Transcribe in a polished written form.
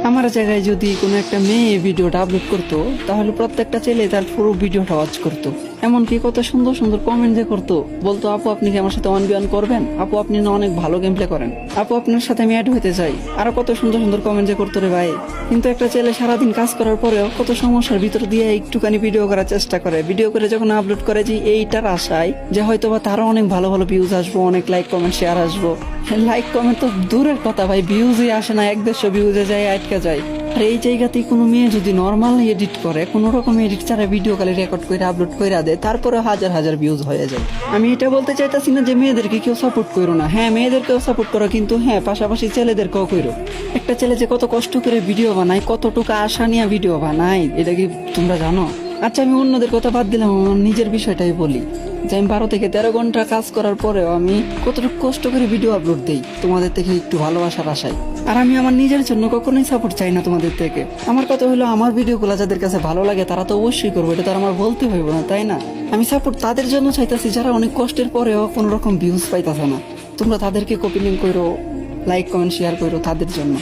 আমার জায়গায় যদি কোনো একটা মেয়ে ভিডিওটা আপলোড করতো তাহলে প্রত্যেকটা ছেলে তার পুরো ভিডিওটা ওয়াচ করতো, এমনকি কত সুন্দর সুন্দর কমেন্ট যে করতো, বলতো আপু আপনি কি আমার সাথে 1v1 করবেন, আপু আপনি না অনেক ভালো গেম প্লে করেন, আপু আপনার সাথে আমি অ্যাড হইতে চাই, আরো কত সুন্দর সুন্দর কমেন্ট যে করতো রে ভাই। কিন্তু একটা ছেলে সারাদিন কাজ করার পরেও কত সমস্যার ভিতর দিয়ে একটুখানি ভিডিও করার চেষ্টা করে, ভিডিও করে যখন আপলোড করে যে এইটার আশায় যে হয়তো বা তারও অনেক ভালো ভালো ভিউজ আসবো, অনেক লাইক কমেন্ট শেয়ার আসবো। লাইক কমেন্ট তো দূরের কথা ভাই, ভিউজই আসে না, 100 ভিউজে যায় আটকে যায়। আর এই জায়গাতেই কোনো মেয়ে যদি নর্মাল এডিট করে, কোনো রকম এডিট ছাড়া ভিডিও কালে রেকর্ড করে আপলোড করে দেয়, তারপরে হাজার হাজার ভিউজ হয়ে যায়। আমি এটা বলতে চাইতাছি না যে মেয়েদেরকে কেউ সাপোর্ট করো না, হ্যাঁ মেয়েদেরকেও সাপোর্ট করো, কিন্তু হ্যাঁ পাশাপাশি ছেলেদেরকেও করো। একটা ছেলে যে কত কষ্ট করে ভিডিও বানায়, কতটুকু আশা নিয়ে ভিডিও বানায়, এটা কি তোমরা জানো? আচ্ছা আমি অন্যদের কথা বাদ দিলাম, আমার নিজের বিষয়টাই বলি যে আমি 12 থেকে 13 ঘন্টা কাজ করার পরেও আমি কতটুকু কষ্ট করে ভিডিও আপলোড দেই তোমাদের থেকে একটু ভালোবাসার আশায়। আর আমি আমার নিজের জন্য কখনোই সাপোর্ট চাই না তোমাদের থেকে। আমার কথা হলো আমার ভিডিওগুলো যাদের কাছে ভালো লাগে তারা তো অবশ্যই করবে, এটা তো আর আমার বলতে হইব না, তাই না? আমি সাপোর্ট তাদের জন্য চাইতাছি যারা অনেক কষ্টের পরেও কোনো রকম ভিউজ পাইতাছে না। তোমরা তাদেরকে কপি লিঙ্ক করো, লাইক কমেন্ট শেয়ার করো তাদের জন্য।